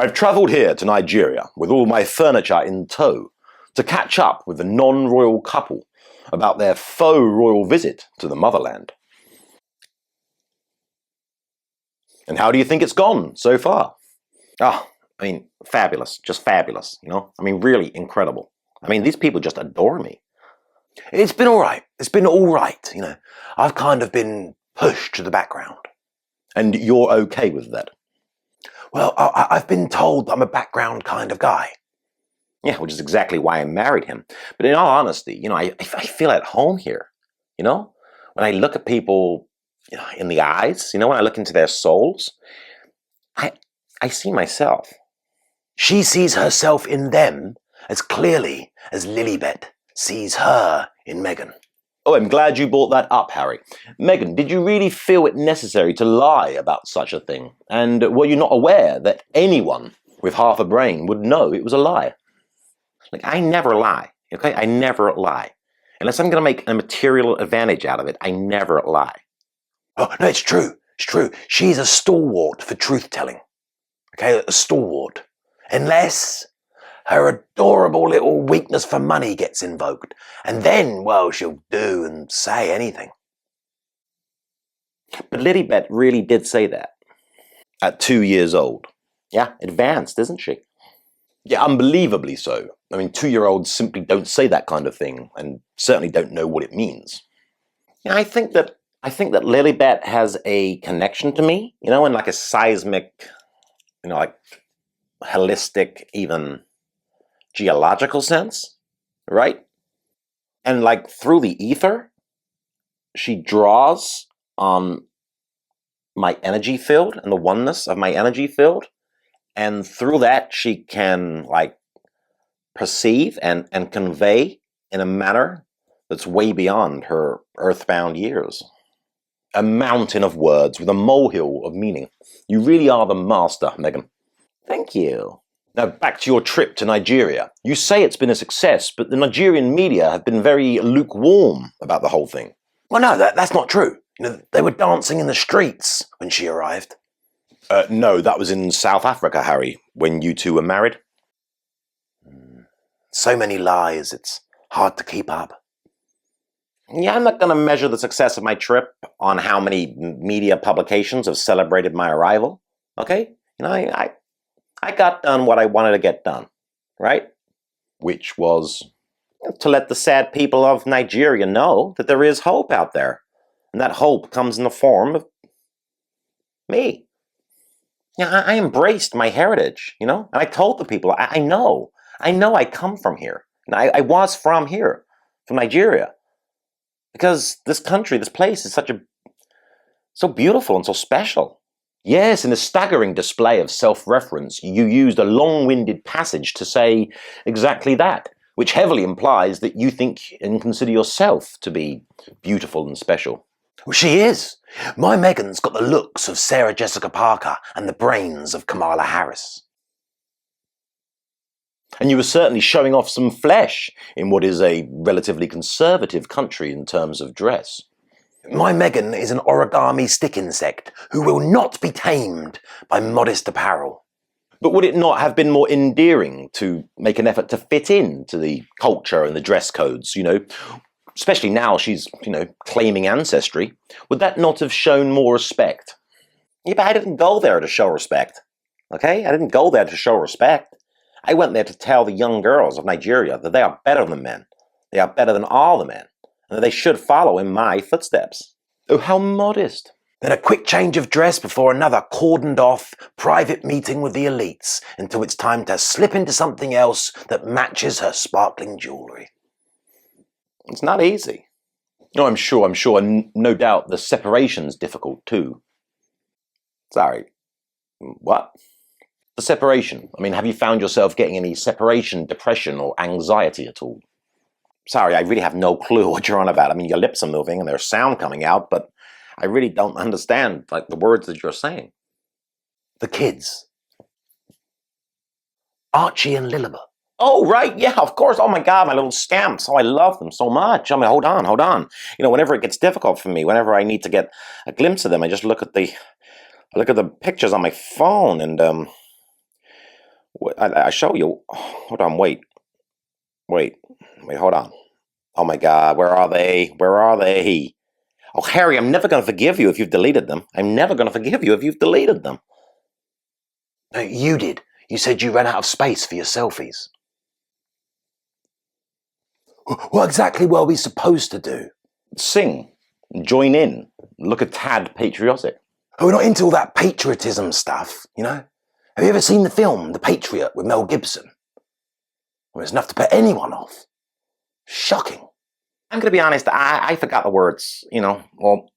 I've travelled here to Nigeria with all my furniture in tow to catch up with the non-royal couple about their faux royal visit to the motherland. And how do you think it's gone so far? Fabulous, just fabulous, really incredible. These people just adore me. It's been all right. It's been all right, I've kind of been pushed to the background. And you're okay with that? Well, I've been told I'm a background kind of guy. Yeah, which is exactly why I married him. But in all honesty, I feel at home here. When I look at people, in the eyes, when I look into their souls, I see myself. She sees herself in them as clearly as Lilibet sees her in Meghan. Oh, I'm glad you brought that up, Harry. Meghan, did you really feel it necessary to lie about such a thing? And were you not aware that anyone with half a brain would know it was a lie? I never lie, okay? I never lie. Unless I'm going to make a material advantage out of it, I never lie. Oh, no, it's true. It's true. She's a stalwart for truth-telling. Okay, a stalwart. Unless her adorable little weakness for money gets invoked. And then, well, she'll do and say anything. But Lilibet really did say that. At 2 years old. Yeah, advanced, isn't she? Yeah, unbelievably so. 2-year-olds simply don't say that kind of thing, and certainly don't know what it means. I think that Lilibet has a connection to me, in like a seismic, like holistic, even geological sense, right? And like through the ether, she draws on my energy field and the oneness of my energy field. And through that, she can like perceive and convey in a manner that's way beyond her earthbound years. A mountain of words with a molehill of meaning. You really are the master, Meghan. Thank you. Now, back to your trip to Nigeria. You say it's been a success, but the Nigerian media have been very lukewarm about the whole thing. Well, no, that's not true. They were dancing in the streets when she arrived. No, that was in South Africa, Harry, when you two were married. So many lies, it's hard to keep up. Yeah, I'm not going to measure the success of my trip on how many media publications have celebrated my arrival, okay? I got done what I wanted to get done, right? Which was to let the sad people of Nigeria know that there is hope out there. And that hope comes in the form of me. Yeah, I embraced my heritage, and I told the people, I know I come from here. And I was from here, from Nigeria. Because this country, this place is so beautiful and so special. Yes, in a staggering display of self-reference, you used a long-winded passage to say exactly that, which heavily implies that you think and consider yourself to be beautiful and special. Well, she is. My Meghan's got the looks of Sarah Jessica Parker and the brains of Kamala Harris. And you were certainly showing off some flesh in what is a relatively conservative country in terms of dress. My Meghan is an origami stick insect who will not be tamed by modest apparel. But would it not have been more endearing to make an effort to fit in to the culture and the dress codes, especially now she's, claiming ancestry? Would that not have shown more respect? Yeah, but I didn't go there to show respect, okay? I didn't go there to show respect. I went there to tell the young girls of Nigeria that they are better than men. They are better than all the men. And that they should follow in my footsteps. Oh, how modest. Then a quick change of dress before another cordoned off private meeting with the elites until it's time to slip into something else that matches her sparkling jewellery. It's not easy. No, I'm sure, and no doubt the separation's difficult too. Sorry, what? The separation. Have you found yourself getting any separation depression or anxiety at all? Sorry, I really have no clue what you're on about. Your lips are moving and there's sound coming out, but I really don't understand, the words that you're saying. The kids. Archie and Lilibet. Oh, right, yeah, of course. Oh, my God, my little scamps. Oh, I love them so much. Hold on. Whenever it gets difficult for me, whenever I need to get a glimpse of them, I just look at the pictures on my phone and, I show you. Hold on, wait, hold on. Oh my God, where are they? Where are they? Oh, Harry, I'm never going to forgive you if you've deleted them. I'm never going to forgive you if you've deleted them. No, you did. You said you ran out of space for your selfies. What exactly were we supposed to do? Sing. Join in. Look a tad patriotic. Oh, we're not into all that patriotism stuff, you know? Have you ever seen the film The Patriot with Mel Gibson? Well, it's enough to put anyone off. Shocking. I'm going to be honest, I forgot the words, you know. Well,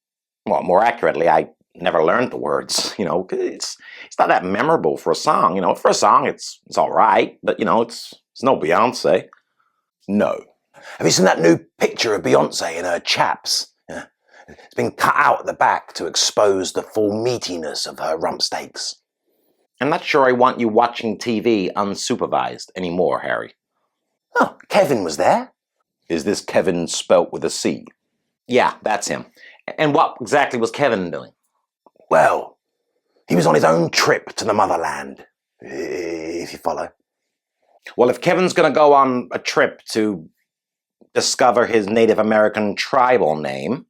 more accurately, I never learned the words, you know. It's not that memorable for a song, you know. For a song, it's all right, but, you know, it's no Beyonce. No. Have you seen that new picture of Beyonce and her chaps? Yeah. It's been cut out at the back to expose the full meatiness of her rump steaks. I'm not sure I want you watching TV unsupervised anymore, Harry. Oh, Kevin was there. Is this Kevin spelt with a C? Yeah, that's him. And what exactly was Kevin doing? Well, he was on his own trip to the motherland, if you follow. Well, if Kevin's going to go on a trip to discover his Native American tribal name,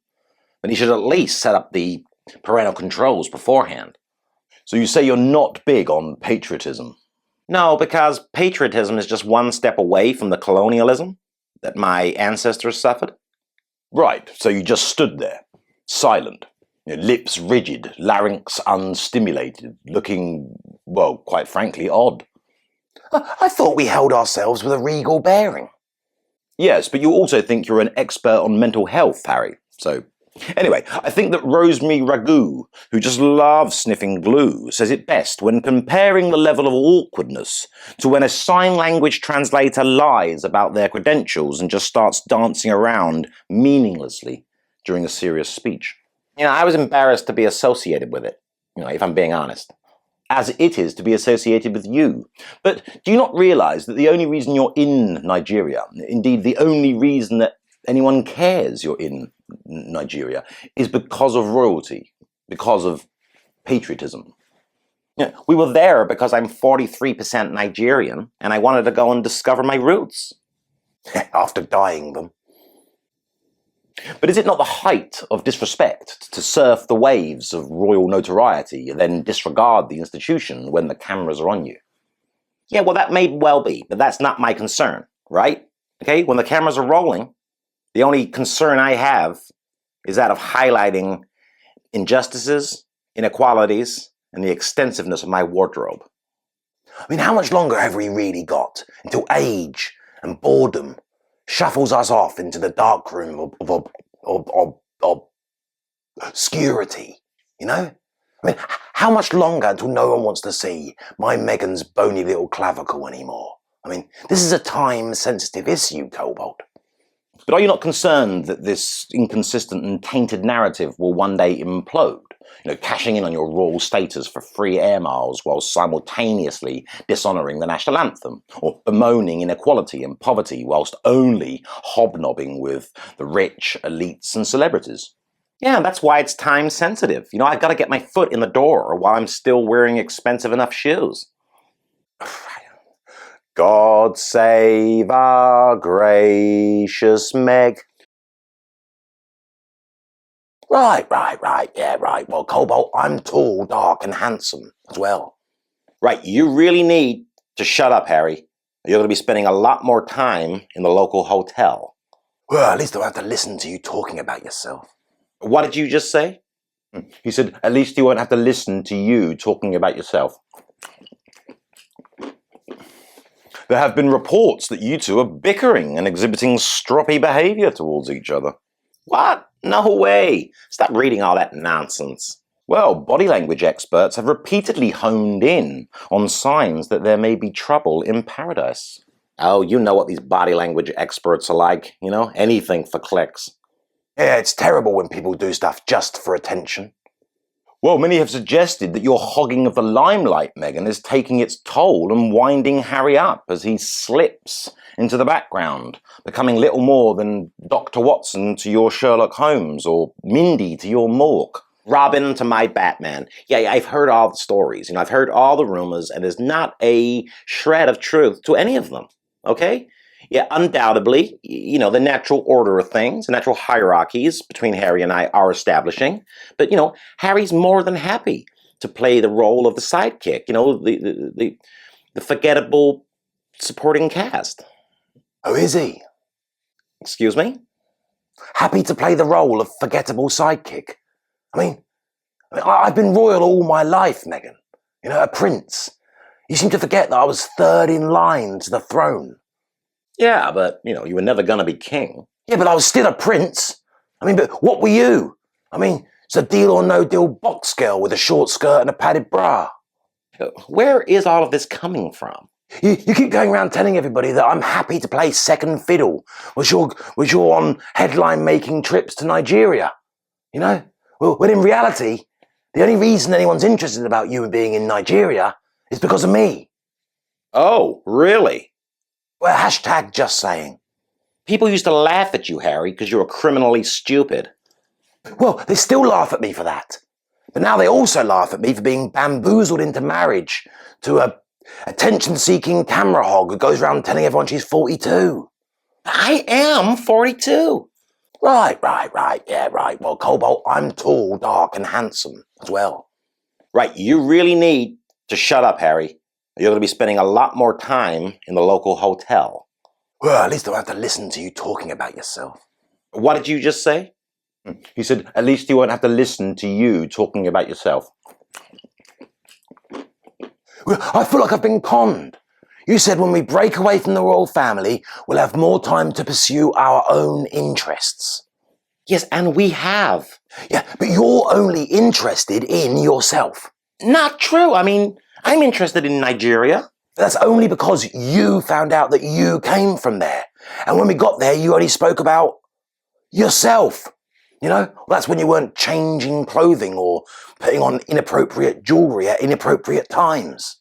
then he should at least set up the parental controls beforehand. So you say you're not big on patriotism? No, because patriotism is just one step away from the colonialism that my ancestors suffered. Right, so you just stood there, silent, lips rigid, larynx unstimulated, looking, well, quite frankly, odd. I thought we held ourselves with a regal bearing. Yes, but you also think you're an expert on mental health, Harry. So, anyway, I think that Rosemary Ragu, who just loves sniffing glue, says it best when comparing the level of awkwardness to when a sign language translator lies about their credentials and just starts dancing around meaninglessly during a serious speech. You know, I was embarrassed to be associated with it, you know, if I'm being honest. As it is to be associated with you. But do you not realize that the only reason you're in Nigeria, indeed the only reason that anyone cares you're in Nigeria, is because of royalty, because of patriotism? Yeah, we were there because I'm 43% Nigerian, and I wanted to go and discover my roots. After dyeing them. But is it not the height of disrespect to surf the waves of royal notoriety and then disregard the institution when the cameras are on you? Yeah, well, that may well be, but that's not my concern, right? Okay, when the cameras are rolling, the only concern I have is that of highlighting injustices, inequalities, and the extensiveness of my wardrobe. I mean, how much longer have we really got until age and boredom shuffles us off into the dark room of obscurity, you know? I mean, how much longer until no one wants to see my Meghan's bony little clavicle anymore? I mean, this is a time-sensitive issue, Cobalt. But are you not concerned that this inconsistent and tainted narrative will one day implode? You know, cashing in on your royal status for free air miles while simultaneously dishonouring the national anthem, or bemoaning inequality and poverty whilst only hobnobbing with the rich, elites and celebrities. Yeah, that's why it's time sensitive. You know, I've got to get my foot in the door while I'm still wearing expensive enough shoes. God save our gracious Meg. Right, yeah, right. Well, Cobalt, I'm tall, dark, and handsome as well. Right, you really need to shut up, Harry. You're going to be spending a lot more time in the local hotel. Well, at least I don't have to listen to you talking about yourself. What did you just say? He said, at least you won't have to listen to you talking about yourself. There have been reports that you two are bickering and exhibiting stroppy behaviour towards each other. What? No way! Stop reading all that nonsense. Well, body language experts have repeatedly honed in on signs that there may be trouble in paradise. Oh, you know what these body language experts are like, you know? Anything for clicks. Yeah, it's terrible when people do stuff just for attention. Well, many have suggested that your hogging of the limelight, Meghan, is taking its toll and winding Harry up as he slips into the background, becoming little more than Dr. Watson to your Sherlock Holmes or Mindy to your Mork. Robin to my Batman. Yeah, I've heard all the stories. I've heard all the rumors, and there's not a shred of truth to any of them. Okay? Yeah, undoubtedly, the natural order of things, the natural hierarchies between Harry and I are establishing. But, Harry's more than happy to play the role of the sidekick, the forgettable supporting cast. Oh, is he? Excuse me? Happy to play the role of forgettable sidekick? I've been royal all my life, Meghan. A prince. You seem to forget that I was third in line to the throne. Yeah, but, you were never going to be king. Yeah, but I was still a prince. But what were you? It's a deal or no deal box girl with a short skirt and a padded bra. Where is all of this coming from? You keep going around telling everybody that I'm happy to play second fiddle was you're on headline-making trips to Nigeria. Well, when in reality, the only reason anyone's interested about you being in Nigeria is because of me. Oh, really? Well, hashtag just saying. People used to laugh at you, Harry, because you were criminally stupid. Well, they still laugh at me for that. But now they also laugh at me for being bamboozled into marriage to a attention-seeking camera hog who goes around telling everyone she's 42. I am 42. Right. Yeah, right. Well, Cobalt, I'm tall, dark, and handsome as well. Right, you really need to shut up, Harry. You're going to be spending a lot more time in the local hotel. Well, at least I don't have to listen to you talking about yourself. What did you just say? He said, at least you won't have to listen to you talking about yourself. Well, I feel like I've been conned. You said when we break away from the royal family, we'll have more time to pursue our own interests. Yes, and we have. Yeah, but you're only interested in yourself. Not true. I'm interested in Nigeria. That's only because you found out that you came from there. And when we got there, you only spoke about yourself. That's when you weren't changing clothing or putting on inappropriate jewellery at inappropriate times.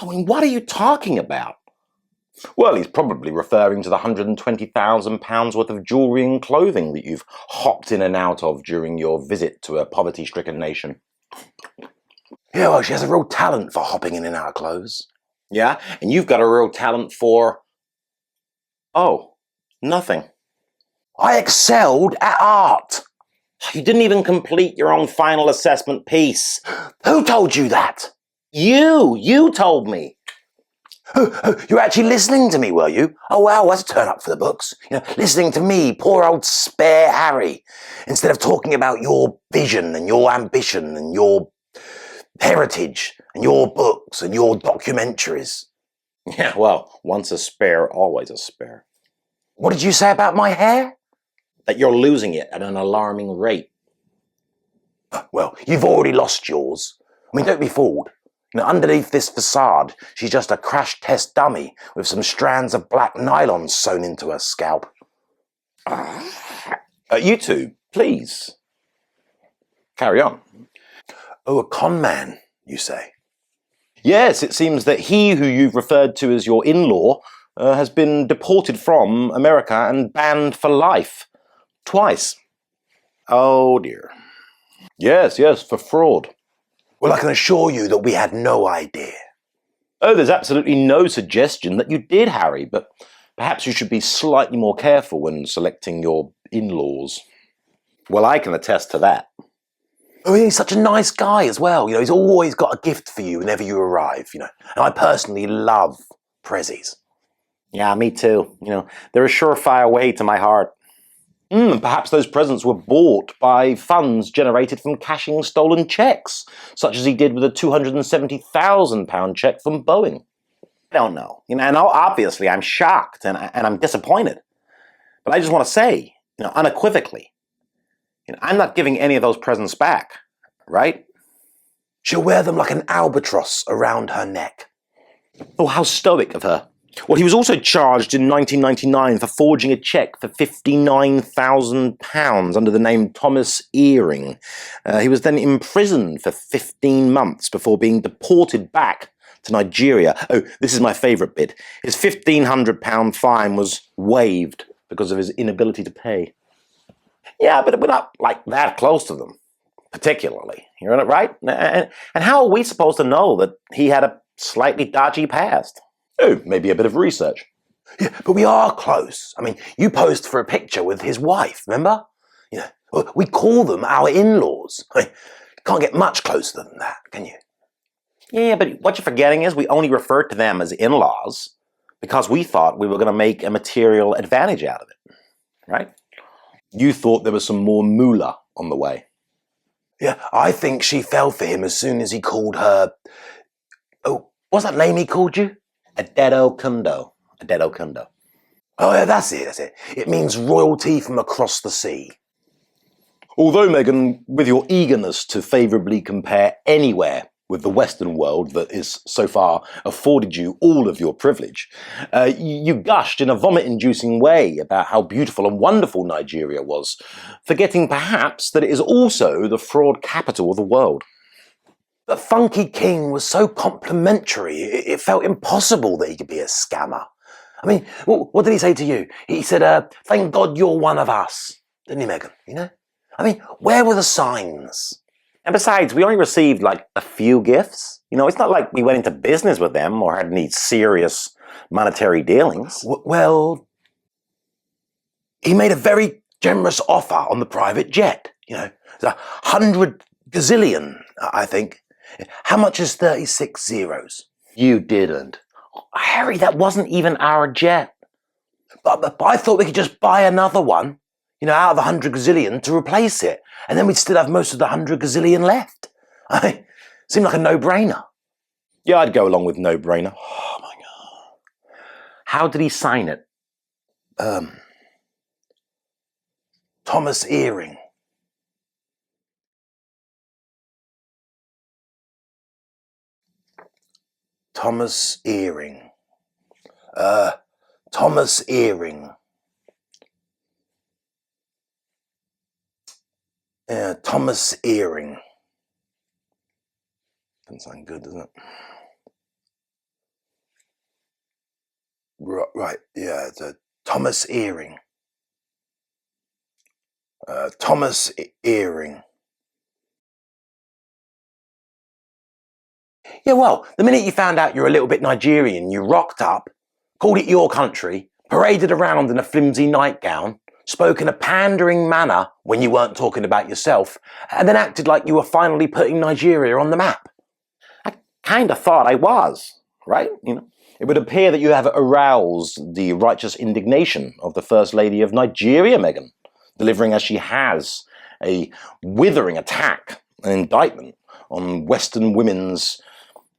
What are you talking about? Well, he's probably referring to the £120,000 worth of jewellery and clothing that you've hopped in and out of during your visit to a poverty-stricken nation. Yeah, well, she has a real talent for hopping in and out of clothes. Yeah, and you've got a real talent for... Oh, nothing. I excelled at art. You didn't even complete your own final assessment piece. Who told you that? You told me. You were actually listening to me, were you? Oh, wow, that's a turn up for the books. Listening to me, poor old spare Harry, instead of talking about your vision and your ambition and your heritage and your books and your documentaries. Yeah, well, once a spare, always a spare. What did you say about my hair? That you're losing it at an alarming rate. Well, you've already lost yours. Don't be fooled. Underneath this facade, she's just a crash test dummy with some strands of black nylon sewn into her scalp. You two, please. Carry on. Oh, a con man, you say? Yes, it seems that he who you've referred to as your in-law has been deported from America and banned for life. Twice. Oh, dear. Yes, for fraud. Well, I can assure you that we had no idea. Oh, there's absolutely no suggestion that you did, Harry, but perhaps you should be slightly more careful when selecting your in-laws. Well, I can attest to that. Oh, he's such a nice guy as well. He's always got a gift for you whenever you arrive, And I personally love prezzies. Yeah, me too. They're a surefire way to my heart. Perhaps those presents were bought by funds generated from cashing stolen cheques, such as he did with a £270,000 cheque from Boeing. I don't know. And obviously I'm shocked and I'm disappointed. But I just want to say, unequivocally, I'm not giving any of those presents back, right? She'll wear them like an albatross around her neck. Oh, how stoic of her. Well, he was also charged in 1999 for forging a cheque for £59,000 under the name Thomas Earring. He was then imprisoned for 15 months before being deported back to Nigeria. Oh, this is my favourite bit. His £1,500 fine was waived because of his inability to pay. Yeah, but we're not like that close to them. particularly. You're right? And how are we supposed to know that he had a slightly dodgy past? Oh, maybe a bit of research. Yeah, but we are close. I mean, you posed for a picture with his wife, remember? You know, we call them our in-laws. I mean, can't get much closer than that, can you? Yeah, but what you're forgetting is we only referred to them as in-laws because we thought we were going to make a material advantage out of it, right? You thought there was some more moolah on the way. Yeah, I think she fell for him as soon as he called her... Oh, what's that name he called you? Adedo Kundo. Oh, yeah, that's it. It means royalty from across the sea. Although, Meghan, with your eagerness to favourably compare anywhere with the Western world that is so far afforded you all of your privilege, you gushed in a vomit-inducing way about how beautiful and wonderful Nigeria was, forgetting perhaps that it is also the fraud capital of the world. The funky king was so complimentary, it felt impossible that he could be a scammer. I mean, what did he say to you? He said, thank God you're one of us. Didn't he, Meghan? You know? I mean, where were the signs? And besides, we only received like a few gifts. You know, it's not like we went into business with them or had any serious monetary dealings. Well, he made a very generous offer on the private jet. You know, 100 gazillion, I think. How much is 36 zeros? You didn't. Harry, that wasn't even our jet. But I thought we could just buy another one, you know, out of the 100 gazillion to replace it. And then we'd still have most of the 100 gazillion left. Seemed like a no-brainer. Yeah, I'd go along with no-brainer. Oh, my God. How did he sign it? Thomas Earring. Thomas Earring. Thomas Earring. Yeah, Thomas Earring. Doesn't sound good, doesn't it? Right, yeah, it's Thomas Earring. Thomas Earring. Yeah, well, the minute you found out you're a little bit Nigerian, you rocked up, called it your country, paraded around in a flimsy nightgown, spoke in a pandering manner when you weren't talking about yourself, and then acted like you were finally putting Nigeria on the map. I kind of thought I was, right? You know, it would appear that you have aroused the righteous indignation of the First Lady of Nigeria, Meghan, delivering as she has a withering attack, an indictment on Western women's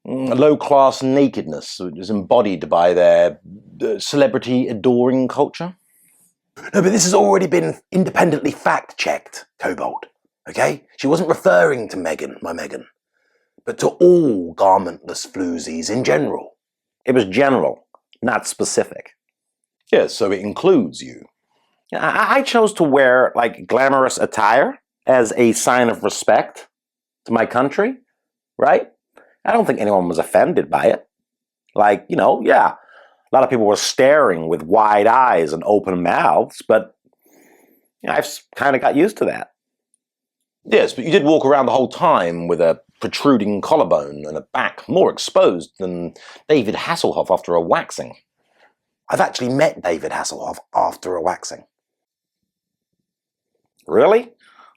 low-class nakedness, which is embodied by their celebrity-adoring culture. No, but this has already been independently fact-checked, Cobalt. Okay? She wasn't referring to Meghan, my Meghan, but to all garmentless floozies in general. It was general, not specific. Yes, so it includes you. I chose to wear like glamorous attire as a sign of respect to my country, right? I don't think anyone was offended by it. Like, you know, yeah, a lot of people were staring with wide eyes and open mouths, but you know, I've kind of got used to that. Yes, but you did walk around the whole time with a protruding collarbone and a back more exposed than David Hasselhoff after a waxing. I've actually met David Hasselhoff after a waxing. Really?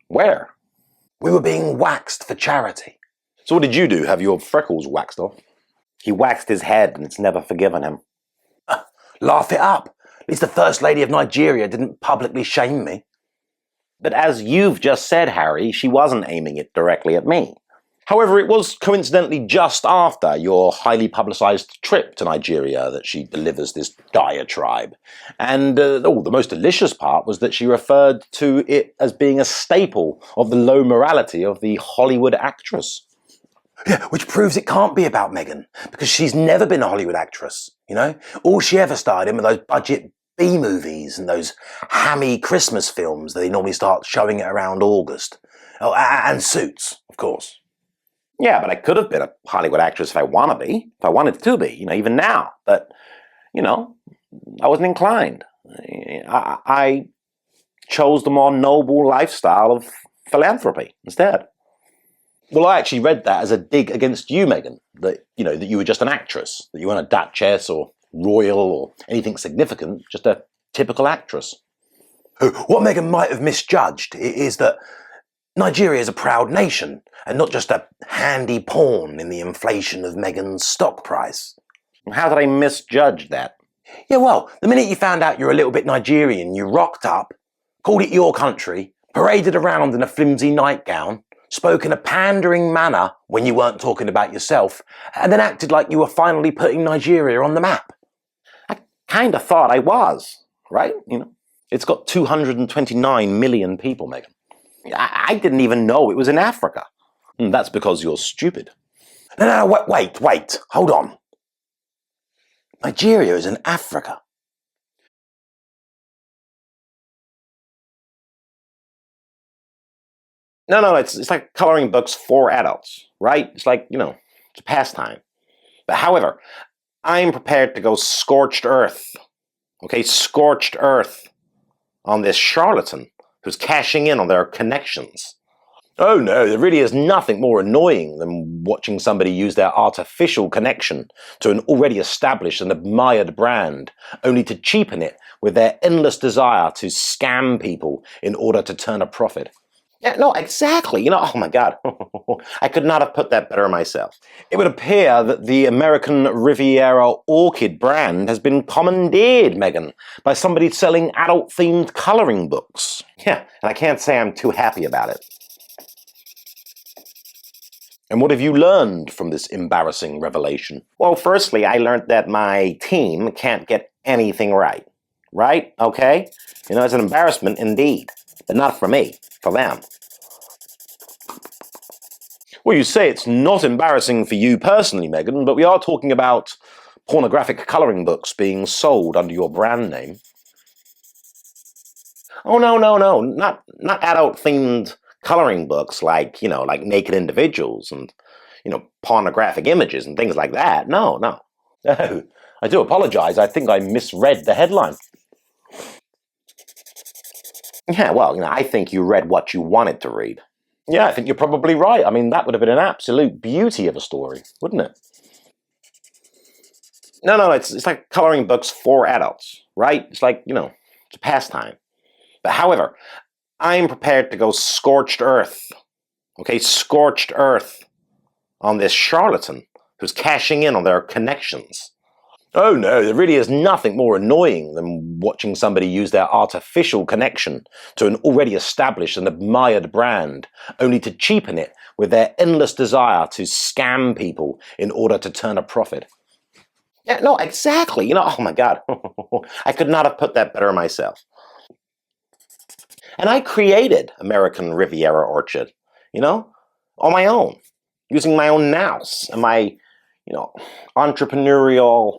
Where? We were being waxed for charity. So what did you do? Have your freckles waxed off? He waxed his head and it's never forgiven him. Laugh it up. At least the First Lady of Nigeria didn't publicly shame me. But as you've just said, Harry, she wasn't aiming it directly at me. However, it was coincidentally just after your highly publicised trip to Nigeria that she delivers this diatribe. And the most delicious part was that she referred to it as being a staple of the low morality of the Hollywood actress. Yeah, which proves it can't be about Meghan, because she's never been a Hollywood actress, you know? All she ever starred in were those budget B-movies and those hammy Christmas films that they normally start showing it around August. Oh, and Suits, of course. Yeah, but I could have been a Hollywood actress if I want to be, if I wanted to be, you know, even now. But, you know, I wasn't inclined. I chose the more noble lifestyle of philanthropy instead. Well, I actually read that as a dig against you, Meghan. That that you were just an actress, that you weren't a duchess or royal or anything significant, just a typical actress. What Meghan might have misjudged is that Nigeria is a proud nation and not just a handy pawn in the inflation of Meghan's stock price. How did I misjudge that? Yeah, well, the minute you found out you're a little bit Nigerian, you rocked up, called it your country, paraded around in a flimsy nightgown, spoke in a pandering manner when you weren't talking about yourself, and then acted like you were finally putting Nigeria on the map. I kind of thought I was, right? It's got 229 million people, Meghan. I didn't even know it was in Africa. That's because you're stupid. No, wait, hold on. Nigeria is in Africa. No, it's like coloring books for adults, right? It's like, it's a pastime. But however, I'm prepared to go scorched earth, okay, scorched earth on this charlatan who's cashing in on their connections. Oh no, there really is nothing more annoying than watching somebody use their artificial connection to an already established and admired brand, only to cheapen it with their endless desire to scam people in order to turn a profit. Yeah, no, exactly. Oh my God. I could not have put that better myself. It would appear that the American Riviera orchid brand has been commandeered, Meghan, by somebody selling adult-themed colouring books. Yeah, and I can't say I'm too happy about it. And what have you learned from this embarrassing revelation? Well, firstly, I learned that my team can't get anything right. Right? Okay? It's an embarrassment indeed. But not for me, for them. Well, you say it's not embarrassing for you personally, Meghan, but we are talking about pornographic colouring books being sold under your brand name. Oh, no. Not adult-themed coloring books like naked individuals and, pornographic images and things like that. No. Oh, I do apologise. I think I misread the headline. Yeah, well, I think you read what you wanted to read. Yeah, I think you're probably right. I mean, that would have been an absolute beauty of a story, wouldn't it? No, it's like coloring books for adults, right? It's like, it's a pastime. But however, I'm prepared to go scorched earth, okay, scorched earth on this charlatan who's cashing in on their connections. Oh no, there really is nothing more annoying than watching somebody use their artificial connection to an already established and admired brand, only to cheapen it with their endless desire to scam people in order to turn a profit. Yeah, no, exactly. Oh my God. I could not have put that better myself. And I created American Riviera Orchid, on my own, using my own nous and my, entrepreneurial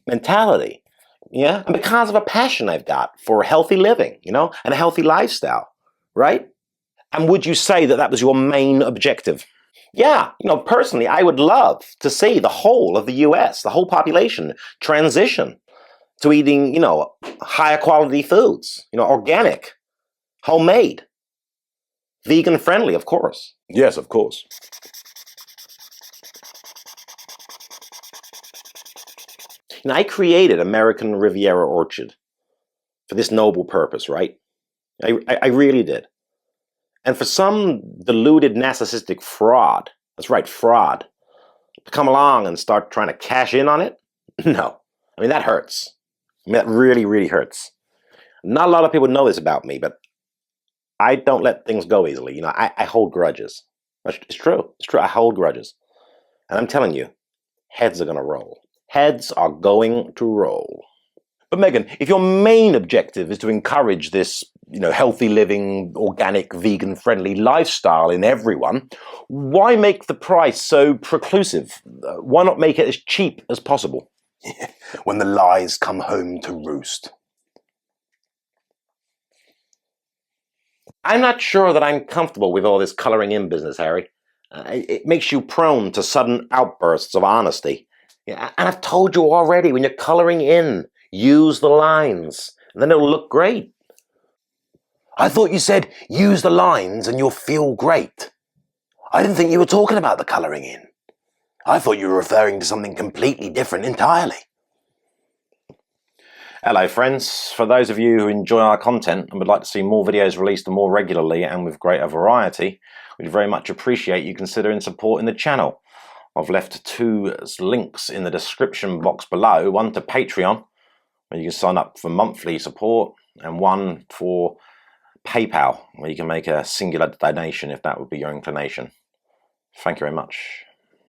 mentality. Yeah, and because of a passion I've got for healthy living, and a healthy lifestyle, right? And would you say that that was your main objective? Yeah, personally, I would love to see the whole of the US, the whole population, transition to eating, higher quality foods, organic, homemade, vegan friendly, of course. Yes, of course. I created American Riviera Orchid for this noble purpose, right? I really did. And for some deluded narcissistic fraud, that's right, fraud, to come along and start trying to cash in on it, no. I mean, that hurts. I mean, that really, really hurts. Not a lot of people know this about me, but I don't let things go easily. I hold grudges. It's true. It's true. I hold grudges. And I'm telling you, heads are going to roll. Heads are going to roll. But Meghan, if your main objective is to encourage this, healthy living, organic, vegan-friendly lifestyle in everyone, why make the price so preclusive? Why not make it as cheap as possible? When the lies come home to roost. I'm not sure that I'm comfortable with all this coloring in business, Harry. It makes you prone to sudden outbursts of honesty. Yeah, and I've told you already, when you're coloring in, use the lines, and then it'll look great. I thought you said use the lines and you'll feel great. I didn't think you were talking about the colouring in. I thought you were referring to something completely different entirely. Hello friends, for those of you who enjoy our content and would like to see more videos released more regularly and with greater variety, we'd very much appreciate you considering supporting the channel. I've left 2 links in the description box below, one to Patreon, where you can sign up for monthly support, and one for PayPal, where you can make a singular donation if that would be your inclination. Thank you very much.